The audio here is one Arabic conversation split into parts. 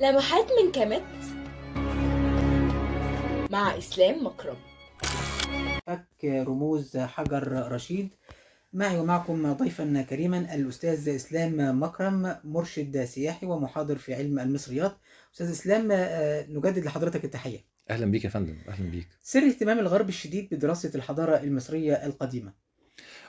لمحات من كامات مع إسلام مكرم. فك رموز حجر رشيد. معي ومعكم ضيفا كريما الأستاذ إسلام مكرم، مرشد سياحي ومحاضر في علم المصريات. أستاذ إسلام، نجدد لحضرتك التحية. اهلا بيك يا فندم، اهلا بيك. سر اهتمام الغرب الشديد بدراسة الحضارة المصرية القديمة.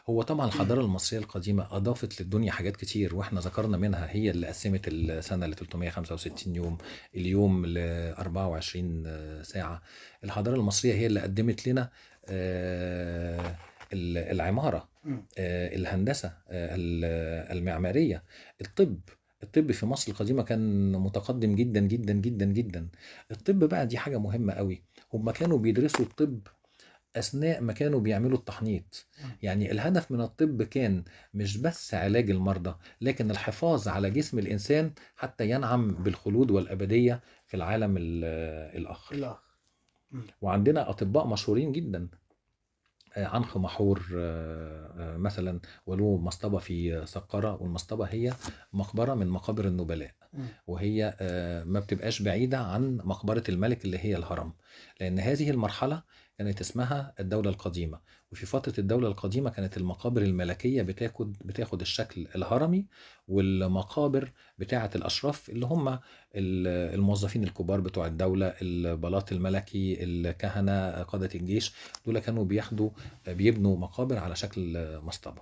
هو طبعا الحضاره المصريه القديمه اضافت للدنيا حاجات كتير، واحنا ذكرنا منها هي اللي قسمت السنه ل 365 يوم، اليوم ل 24 ساعه. الحضاره المصريه هي اللي قدمت لنا العماره، الهندسه، المعماريه، الطب. الطب في مصر القديمه كان متقدم جدا جدا جدا جدا. الطب بقى دي حاجه مهمه قوي. هم كانوا بيدرسوا الطب أثناء ما كانوا بيعملوا التحنيط. يعني الهدف من الطب كان مش بس علاج المرضى، لكن الحفاظ على جسم الإنسان حتى ينعم بالخلود والأبدية في العالم الآخر. وعندنا أطباء مشهورين جدا، عنخ محور مثلا، وله مصطبة في سقارة، والمصطبة هي مقبرة من مقابر النبلاء، وهي ما بتبقاش بعيدة عن مقبرة الملك اللي هي الهرم، لأن هذه المرحلة كانت اسمها الدولة القديمة. وفي فترة الدولة القديمة كانت المقابر الملكية بتاخد الشكل الهرمي، والمقابر بتاعة الأشراف اللي هم الموظفين الكبار بتوع الدولة، البلاط الملكي، الكهنة، قادة الجيش، دول كانوا بيبنوا مقابر على شكل مصطبة.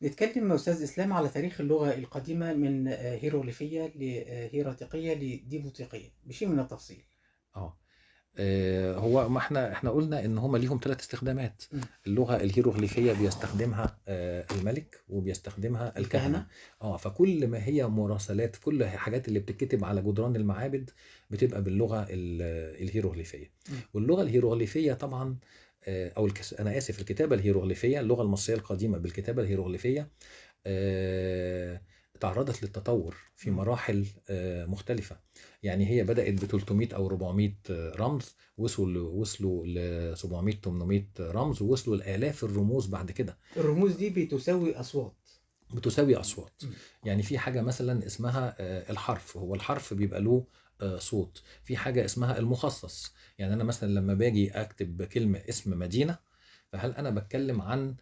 نتكلم أستاذ إسلام على تاريخ اللغة القديمة من هيروغليفية لهيراتيقية لديموطيقية بشيء من التفصيل. هو ما احنا قلنا ان هم ليهم 3 استخدامات. اللغه الهيروغليفيه بيستخدمها الملك، وبيستخدمها الكهنه. فكل ما هي مراسلات، كل الحاجات اللي بتتكتب على جدران المعابد بتبقى باللغه الهيروغليفيه. واللغه الهيروغليفيه طبعا، انا اسف، الكتابه الهيروغليفيه، اللغه المصريه القديمه بالكتابه الهيروغليفيه تعرضت للتطور في مراحل مختلفة. يعني هي بدأت ب 300 أو 400 رمز، وصلوا ل 700 800 رمز، ووصلوا لآلاف الرموز بعد كده. الرموز دي بتساوي أصوات. يعني في حاجة مثلا اسمها الحرف، هو الحرف بيبقى له صوت. في حاجة اسمها المخصص، يعني أنا مثلا لما باجي أكتب كلمة اسم مدينة، فهل أنا بتكلم عن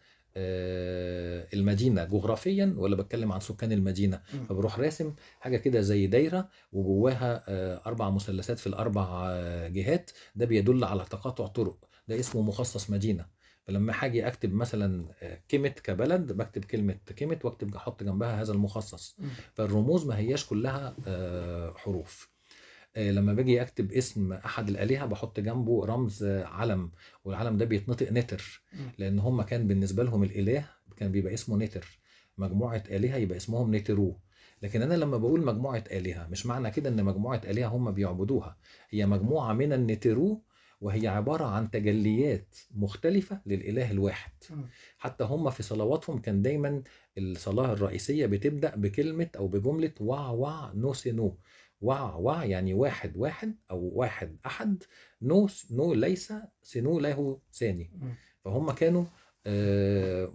المدينة جغرافيا ولا بتكلم عن سكان المدينة؟ فبروح راسم حاجة كده زي دايرة، وجواها 4 مثلثات في ال4 جهات، ده بيدل على تقاطع طرق، ده اسمه مخصص مدينة. فلما حاجي اكتب مثلا كيميت كبلد، بكتب كلمة كيميت واكتب احط جنبها هذا المخصص. فالرموز ما هياش كلها حروف. لما باجي اكتب اسم احد الالهه بحط جنبه رمز علم، والعلم ده بيتنطق نتر، لان هم كان بالنسبه لهم الاله كان بيبقى اسمه نتر. مجموعه الهه يبقى اسمهم نترو. لكن انا لما بقول مجموعه الهه، مش معنى كده ان مجموعه الهه هم بيعبدوها، هي مجموعه من النترو، وهي عباره عن تجليات مختلفه للاله الواحد. حتى هم في صلواتهم كان دايما الصلاه الرئيسيه بتبدا بكلمه او بجمله وع وع نو سينو. وع يعني واحد واحد او واحد احد، نو ليس، سينو له ثاني. فهم كانوا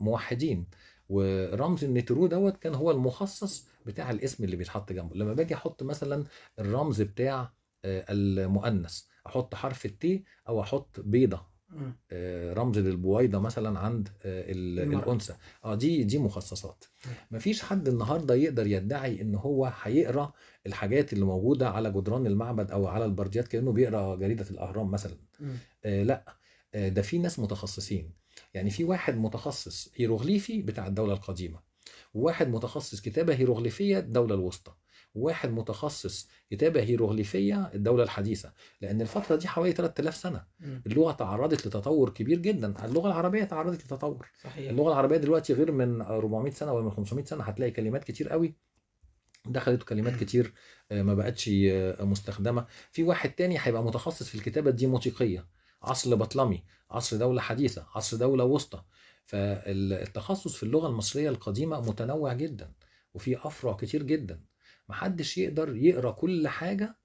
موحدين. ورمز النترو دوت كان هو المخصص بتاع الاسم اللي بيتحط جنبه. لما باجي احط مثلا الرمز بتاع المؤنث، احط حرف التي او احط بيضه، رمز للبويضه مثلا عند الانثى. دي مخصصات. مفيش حد النهارده يقدر يدعي ان هو هيقرا الحاجات اللي موجوده على جدران المعبد او على البرديات كانه بيقرا جريده الاهرام مثلا. لا، ده في ناس متخصصين. يعني في واحد متخصص هيروغليفي بتاع الدوله القديمه، وواحد متخصص كتابه هيروغليفيه الدوله الوسطى، وواحد متخصص كتابة هيروغليفية الدولة الحديثة. لأن الفترة دي حوالي 3000 سنة اللغة تعرضت لتطور كبير جدا. اللغة العربية تعرضت لتطور. صحيح. اللغة العربية دلوقتي غير من 400 سنة ولا من 500 سنة، هتلاقي كلمات كتير قوي دخلت، كلمات كتير ما بقتش مستخدمة. في واحد تاني هيبقى متخصص في الكتابة الديموطيقية، عصر بطلمي، عصر دولة حديثة، عصر دولة وسطى. فالتخصص في اللغة المصرية القديمة متنوع جدا، وفي أفرع كتير جدا. محدش يقدر يقرأ كل حاجة.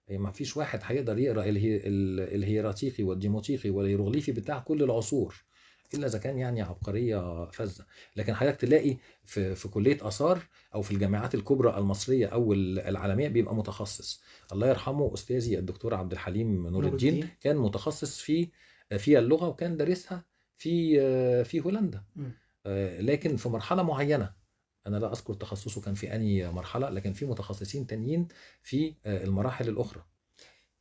ما فيش واحد هيقدر يقرأ الهيراتيقي والديموطيقي والهيروغليفي بتاع كل العصور. الا اذا كان يعني عبقريه فذه. لكن حضرتك تلاقي في كليه اثار او في الجامعات الكبرى المصريه او العالميه بيبقى متخصص. الله يرحمه استاذي الدكتور عبد الحليم نور الدين كان متخصص في اللغه، وكان دارسها في هولندا. لكن في مرحله معينه، انا لا اذكر تخصصه كان في انهي مرحله، لكن في متخصصين تانيين في المراحل الاخرى.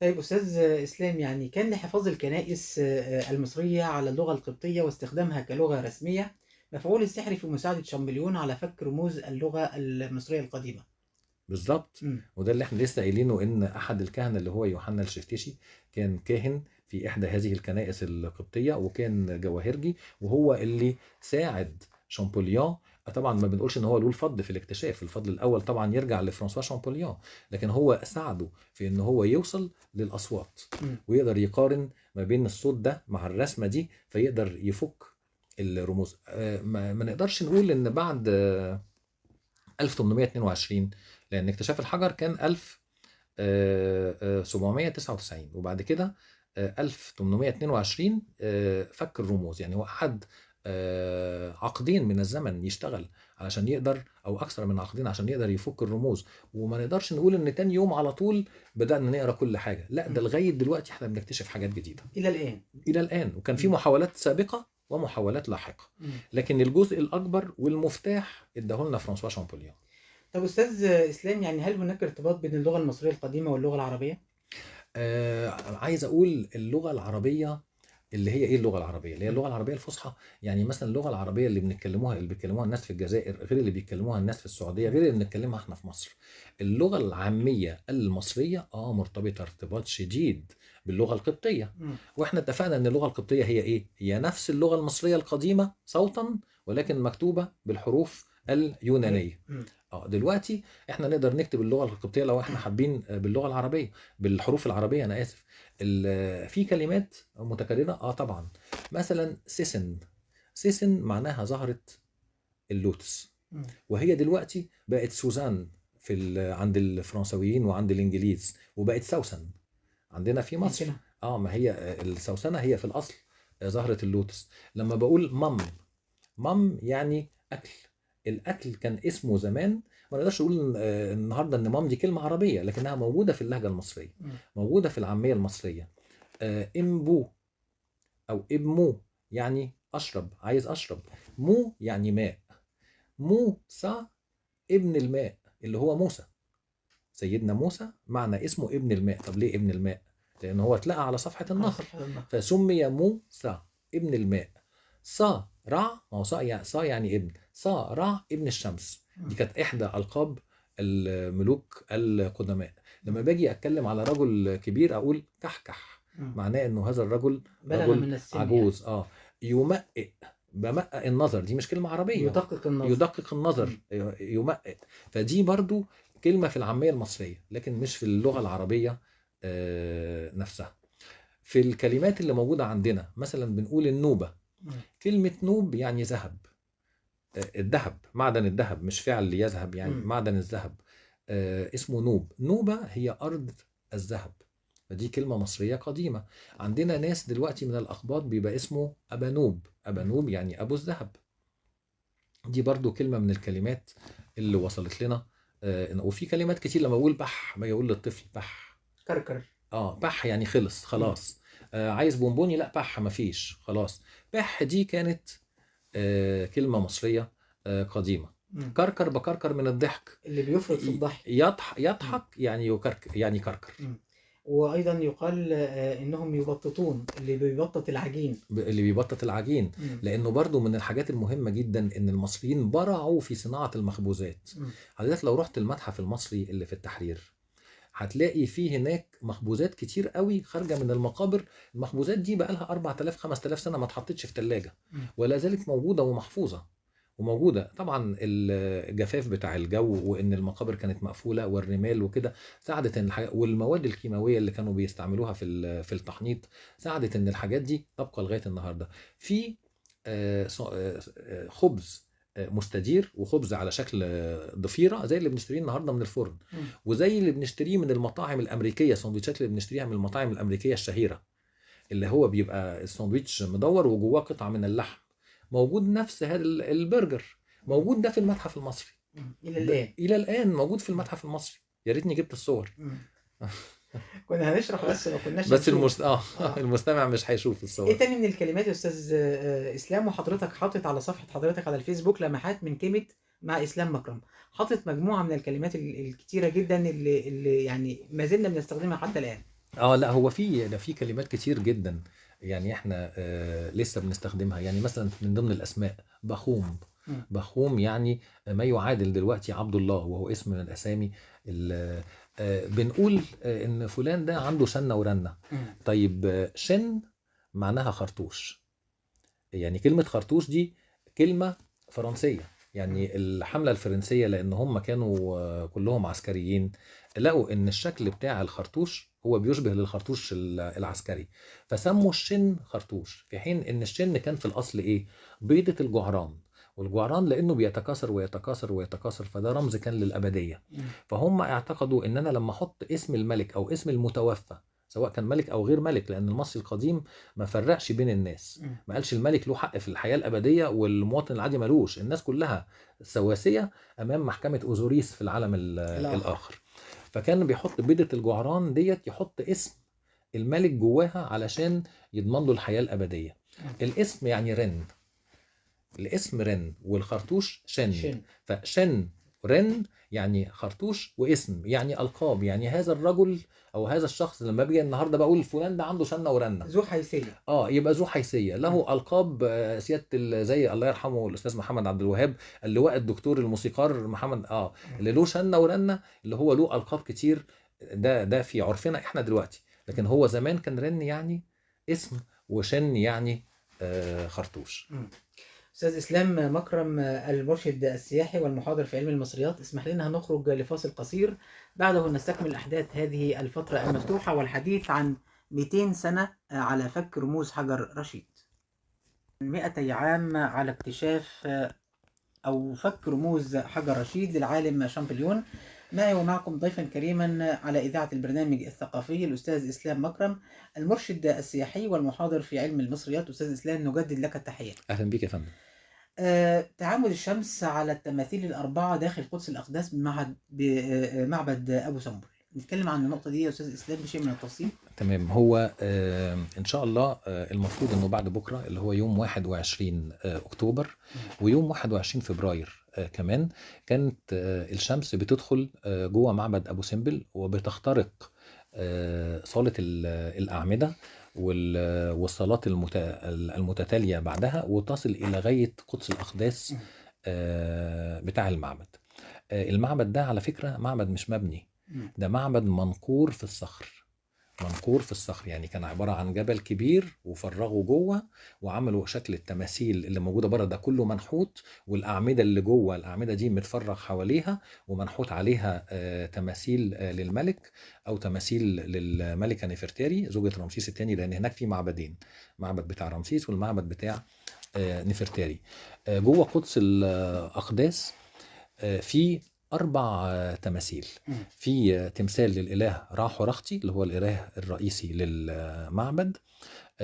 طيب أستاذ إسلام، يعني كان لحفاظ الكنائس المصرية على اللغة القبطية واستخدامها كلغة رسمية مفعول السحر في مساعدة شامبليون على فك رموز اللغة المصرية القديمة. بالظبط. وده اللي احنا لسه قايلينه، ان احد الكهنه اللي هو يوحنا الشفتشي كان كاهن في احدى هذه الكنائس القبطيه، وكان جواهرجي، وهو اللي ساعد شامبوليون. طبعا ما بنقولش ان هو له الفضل في الاكتشاف، الفضل الاول طبعا يرجع لفرانسوا شامبوليون، لكن هو ساعده في ان هو يوصل للاصوات ويقدر يقارن ما بين الصوت ده مع الرسمه دي، فيقدر يفك الرموز. ما نقدرش نقول ان بعد 1822، لان اكتشاف الحجر كان 1799، وبعد كده 1822 فك الرموز. يعني هو احد عقدين من الزمن يشتغل علشان يقدر، او اكثر من عقدين عشان يقدر يفك الرموز. وما نقدرش نقول ان تاني يوم على طول بدأنا نقرا كل حاجه، لا ده لغايه دلوقتي احنا بنكتشف حاجات جديده الى الان. وكان في محاولات سابقه ومحاولات لاحقه، لكن الجزء الاكبر والمفتاح اداهولنا فرانسوا شامبوليون. طب أستاذ إسلام، يعني هل هناك ارتباط بين اللغة المصرية القديمة واللغة العربية؟ عايز أقول اللغة العربية اللي هي إيه اللغة العربية؟ اللي هي اللغة العربية الفصحى. يعني مثلا اللغة العربية اللي بيتكلموها الناس في الجزائر غير اللي بيتكلموها الناس في السعودية غير اللي بنتكلمها احنا في مصر. اللغة العامية المصرية مرتبطة ارتباط شديد باللغة القبطية. واحنا اتفقنا ان اللغة القبطية هي ايه؟ هي نفس اللغة المصرية القديمة صوتا، ولكن مكتوبة بالحروف اليونانية. دلوقتي احنا نقدر نكتب اللغه القبطيه لو احنا حابين باللغه العربيه، بالحروف العربيه، انا اسف. في كلمات متكرره طبعا، مثلا سيسن معناها زهره اللوتس، وهي دلوقتي بقت سوزان عند الفرنسويين وعند الانجليز، وبقت سوسن عندنا في مصر. ما هي السوسنه هي في الاصل زهره اللوتس. لما بقول مام يعني اكل، الاكل كان اسمه زمان. ما نقدرش نقول النهارده ان مام دي كلمه عربيه، لكنها موجوده في اللهجه المصريه، موجوده في العاميه المصريه. امبو او ابمو يعني اشرب، عايز اشرب. مو يعني ماء. موسى ابن الماء اللي هو موسى، سيدنا موسى معنى اسمه ابن الماء. طب ليه ابن الماء؟ لان هو اتلقى على صفحه النهر فسمي موسى ابن الماء. صا رع، ما هو صا يعني ابن، صا رع ابن الشمس. دي كانت احدى القاب الملوك القدماء. لما باجي اتكلم على رجل كبير اقول كحكح، معناه انه هذا الرجل رجل عجوز. يمقق، بمقق النظر، دي مش كلمه عربيه. يدقق النظر يمقق. فدي برضو كلمه في العاميه المصريه، لكن مش في اللغه العربيه نفسها. في الكلمات اللي موجوده عندنا مثلا بنقول النوبه. كلمة نوب يعني ذهب، الذهب، معدن الذهب، مش فعل يذهب يعني معدن الذهب. اسمه نوب. نوبة هي أرض الذهب، فدي كلمة مصرية قديمة. عندنا ناس دلوقتي من الأقباط بيبقى اسمه أبانوب. أبانوب يعني أبو الذهب. دي برضو كلمة من الكلمات اللي وصلت لنا. وفي كلمات كتير. لما أقول بح ما يقول للطفل بح، كركر. بح يعني خلاص. عايز بونبوني، لا بح مفيش خلاص. بح دي كانت كلمة مصرية قديمة. كركر، بكركر من الضحك، اللي بيفرط في الضحك. يضحك يعني كركر. وأيضا يقال إنهم يبططون، اللي بيبطط العجين. لأنه برضو من الحاجات المهمة جدا إن المصريين برعوا في صناعة المخبوزات. حضرتك لو رحت المتحف المصري اللي في التحرير هتلاقي فيه هناك مخبوزات كتير قوي خارجه من المقابر. المخبوزات دي بقى لها 4000 5000 سنه ما اتحطتش في ثلاجه، ولا زالت موجوده ومحفوظه وموجوده. طبعا الجفاف بتاع الجو وان المقابر كانت مقفوله والرمال وكده ساعدت ان والمواد الكيماويه اللي كانوا بيستعملوها في التحنيط ساعدت ان الحاجات دي تبقى لغايه النهارده. في خبز مستدير وخبز على شكل ضفيره زي اللي بنشتريه النهارده من الفرن، وزي اللي بنشتريه من المطاعم الامريكيه، سندوتشات اللي بنشتريها من المطاعم الامريكيه الشهيره. اللي هو بيبقى الساندوتش مدور وجواه قطعة من اللحم، موجود نفس هذا البرجر، موجود ده في المتحف المصري الى الان. الى الان موجود في المتحف المصري. يا ريتني جبت الصور. كنا هنشرح بس ما كناش بس هنشوف. المستمع مش هيشوف ايه الصور. تاني من الكلمات يا استاذ اسلام؟ وحضرتك حاطط على صفحه حضرتك على الفيسبوك لمحات من كلمه مع اسلام مكرم، حاطط مجموعه من الكلمات الكتيره جدا اللي يعني ما زلنا بنستخدمها حتى الان. لا هو في كلمات كتير جدا، يعني احنا لسه بنستخدمها. يعني مثلا من ضمن الاسماء بخوم. بخوم يعني ما يعادل دلوقتي عبد الله، وهو اسم من الاسامي. بنقول ان فلان ده عنده شنة ورنة. طيب شن معناها خرطوش. يعني كلمة خرطوش دي كلمة فرنسية. يعني الحملة الفرنسية لأن هم كانوا كلهم عسكريين، لقوا إن الشكل بتاع الخرطوش هو بيشبه للخرطوش العسكري، فسموا الشن خرطوش، في حين إن الشن كان في الأصل إيه؟ بيضة الجعران. والجعران لأنه بيتكاثر ويتكاثر ويتكاثر، فده رمز كان للأبدية. فهم اعتقدوا إن أنا لما أحط اسم الملك أو اسم المتوفى، سواء كان ملك أو غير ملك، لأن المصري القديم ما فرقش بين الناس، ما قالش الملك له حق في الحياة الأبدية والمواطن العادي ملوش، الناس كلها سواسية أمام محكمة أوزوريس في العالم الآخر. فكان بيحط بيضة الجعران ديت، يحط اسم الملك جواها علشان يضمن له الحياة الأبدية. الاسم يعني رن، الاسم رن، والخرطوش شن. فشن رن يعني خرطوش، واسم يعني ألقاب. يعني هذا الرجل او هذا الشخص لما بيجي النهارده بقول فلان ده عنده شنه ورنه، ذو حيثيه. يبقى ذو حيثيه، له القاب. سياده زي الله يرحمه الاستاذ محمد عبد الوهاب، اللواء الدكتور الموسيقار محمد اللي له شنه ورنه، اللي هو له القاب كتير. ده في عرفنا احنا دلوقتي، لكن هو زمان كان رن يعني اسم، وشن يعني خرطوش. أستاذ إسلام مكرم المرشد السياحي والمحاضر في علم المصريات، اسمح لنا هنخرج لفاصل قصير، بعده نستكمل أحداث هذه الفترة المفتوحة والحديث عن 200 سنة على فك رموز حجر رشيد. 200 عام على اكتشاف أو فك رموز حجر رشيد للعالم شامبليون. معي ومعكم ضيفا كريما على إذاعة البرنامج الثقافي الأستاذ إسلام مكرم المرشد السياحي والمحاضر في علم المصريات. أستاذ إسلام نجدد لك التحية. أهلا بك يا فندم. تعامد الشمس على التماثيل الأربعة داخل قدس الأقداس بمعبد أبو سمبل، نتكلم عن النقطة دي يا أستاذ إسلام بشيء من التفصيل. تمام. هو إن شاء الله المفروض أنه بعد بكرة اللي هو يوم 21 أكتوبر ويوم 21 فبراير كمان، كانت الشمس بتدخل جوه معبد أبو سمبل وبتخترق صالة الأعمدة والصالات المتتالية بعدها، وتصل إلى غاية قدس الأقداس بتاع المعبد. المعبد ده على فكرة معبد مش مبني، ده معبد منقور في الصخر. منقور في الصخر يعني كان عبارة عن جبل كبير وفرغوا جوه وعملوا شكل التماثيل اللي موجودة بره ده كله منحوت، والأعمدة اللي جوه الأعمدة دي متفرغ حواليها ومنحوت عليها تماثيل للملك أو تماثيل للملكة نفرتاري زوجة رمسيس الثاني، لأن هناك في معبدين، معبد بتاع رمسيس والمعبد بتاع نفرتاري. جوه قدس الأقداس في 4 تماثيل. في تمثال للإله راحورختي اللي هو الإله الرئيسي للمعبد،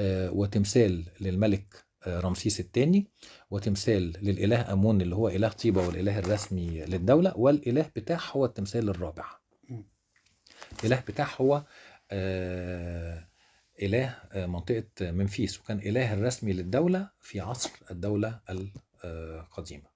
وتمثال للملك رمسيس الثاني، وتمثال للإله أمون اللي هو إله طيبة والإله الرسمي للدولة، والإله بتاعه هو التمثال الرابع. الإله بتاعه هو إله منطقة منفيس، وكان إله الرسمي للدولة في عصر الدولة القديمة.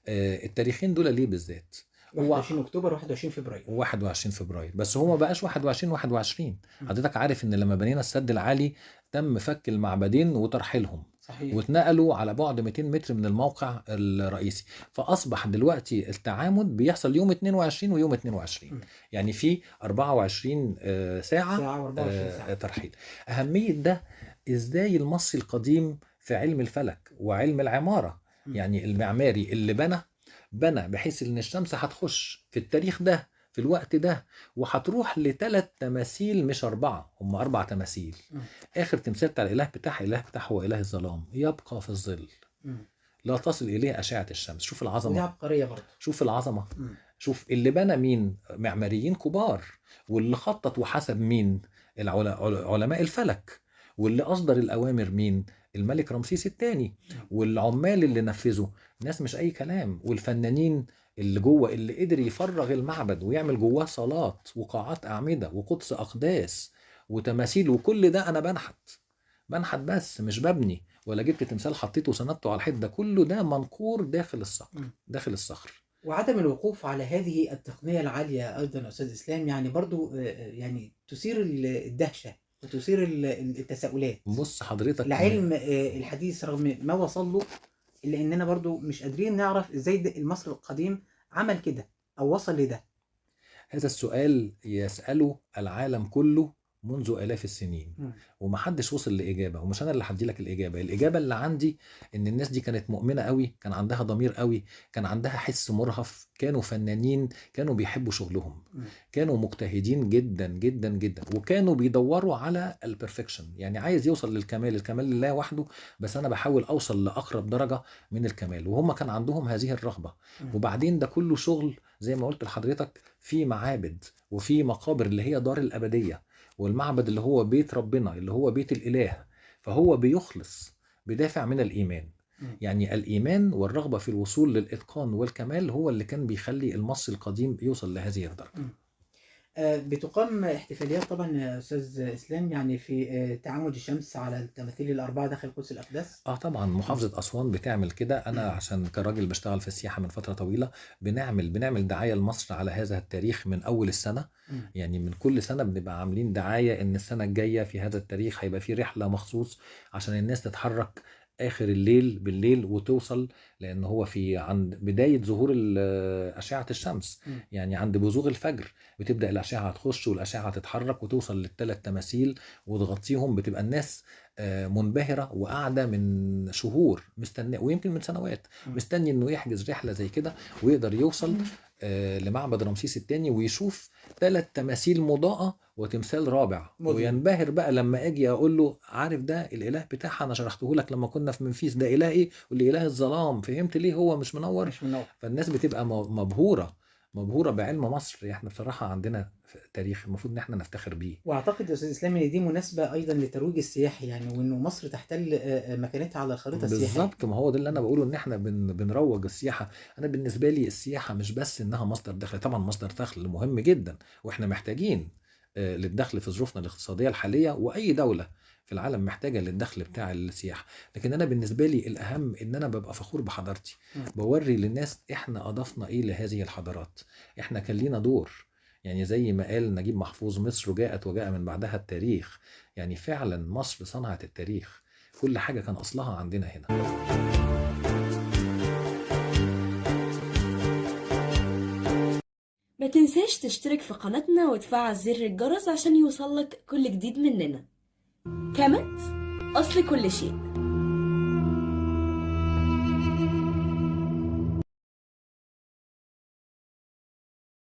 التاريخين دول ليه بالذات؟ 21 أكتوبر 21 فبراير. 21 فبراير بس هو ما بقاش 21. حضرتك عارف ان لما بنينا السد العالي تم فك المعبدين وترحيلهم، صحيح. واتنقلوا على بعد 200 متر من الموقع الرئيسي، فأصبح دلوقتي التعامد بيحصل يوم 22 ويوم 22. يعني في 24 ساعة ترحيل. أهمية ده إزاي المصري القديم في علم الفلك وعلم العمارة، يعني المعماري اللي بنى بحيث ان الشمس هتخش في التاريخ ده في الوقت ده وهتروح ل3 تماثيل مش 4، هم 4 تماثيل. اخر تمثال بتاع الاله بتاعه هو اله الظلام، يبقى في الظل لا تصل اليه اشعه الشمس. شوف العظمه، دي عبقريه برضه. شوف العظمه. شوف اللي بنى مين، معماريين كبار، واللي خطط وحسب مين، علماء الفلك، واللي اصدر الاوامر مين؟ الملك رمسيس الثاني. والعمال اللي نفذوا ناس مش اي كلام، والفنانين اللي جوه اللي قدر يفرغ المعبد ويعمل جواه صالات وقاعات اعمده وقدس اقداس وتماثيل، وكل ده انا بنحت بس مش ببني، ولا جبت تمثال حطيته وسندته على الحيط، ده كله ده منقور داخل الصخر، داخل الصخر. وعدم الوقوف على هذه التقنية العالية أيضا أستاذ إسلام يعني برضو يعني تثير الدهشة وتثير التساؤلات. بص حضرتك، العلم الحديث رغم ما وصل له، إلا إننا برضو مش قادرين نعرف إزاي المصري القديم عمل كده أو وصل لده. هذا السؤال يسأله العالم كله منذ آلاف السنين، ومحدش وصل لإجابة، ومش أنا اللي هدي لك الإجابة اللي عندي إن الناس دي كانت مؤمنة قوي، كان عندها ضمير قوي، كان عندها حس مرهف، كانوا فنانين، كانوا بيحبوا شغلهم، كانوا مجتهدين جدا جدا جدا، وكانوا بيدوروا على البرفكشن، يعني عايز يوصل للكمال، الكمال لله وحده، بس أنا بحاول أوصل لأقرب درجة من الكمال، وهم كان عندهم هذه الرغبة. وبعدين ده كله شغل زي ما قلت لحضرتك، في معابد وفي مقابر اللي هي دار الأبدية، والمعبد اللي هو بيت ربنا اللي هو بيت الإله، فهو بيخلص بدافع من الإيمان. يعني الإيمان والرغبة في الوصول للإتقان والكمال هو اللي كان بيخلي المصري القديم يوصل لهذه الدرجة. بتقام احتفاليات طبعا يا أستاذ إسلام يعني في تعامد الشمس على التماثيل الأربعة داخل قدس الأقداس؟ طبعا محافظة أسوان بتعمل كده. أنا عشان كراجل بشتغل في السياحة من فترة طويلة بنعمل دعاية لمصر على هذا التاريخ من أول السنة. يعني من كل سنة بنبقى عاملين دعاية إن السنة الجاية في هذا التاريخ هيبقى في رحلة مخصوص عشان الناس تتحرك آخر الليل بالليل وتوصل، لأن هو في عند بداية ظهور أشعة الشمس، يعني عند بزوغ الفجر بتبدأ الأشعة تخش والأشعة تتحرك وتوصل لل3 تماثيل وتغطيهم. بتبقى الناس منبهرة وقاعدة من شهور مستنية ويمكن من سنوات مستني إنه يحجز رحلة زي كده ويقدر يوصل لمعبد رمسيس الثاني ويشوف 3 تماثيل مضاءة وتمثال رابع وينبهر بقى لما اجي اقول له عارف ده الاله بتاعها، انا شرحته لك لما كنا في منفيس، ده اله ايه؟ واللي اله الظلام، فهمت ليه هو مش منور؟ فالناس بتبقى مبهورة بعلم مصر. احنا بصراحة عندنا تاريخ المفروض ان احنا نفتخر بيه. واعتقد يا استاذ اسلام ان دي مناسبة ايضا للترويج السياحي، يعني وانه مصر تحتل مكانتها على الخريطة السياحية. بالظبط، ما هو ده اللي انا بقوله، ان احنا بنروج السياحة. انا بالنسبة لي السياحة مش بس انها مصدر دخل، طبعا مصدر دخل مهم جدا واحنا محتاجين للدخل في ظروفنا الاقتصادية الحالية، واي دولة في العالم محتاجة للدخل بتاع السياحة، لكن انا بالنسبة لي الاهم ان انا ببقى فخور بحضارتي، بوري للناس احنا اضفنا ايه لهذه الحضارات، احنا كان لينا دور. يعني زي ما قال نجيب محفوظ، مصر جاءت وجاء من بعدها التاريخ. يعني فعلا مصر صنعت التاريخ، كل حاجة كان أصلها عندنا هنا. ما تنساش تشترك في قناتنا وتفعل زر الجرس عشان يوصلك كل جديد مننا. كمت أصل كل شيء.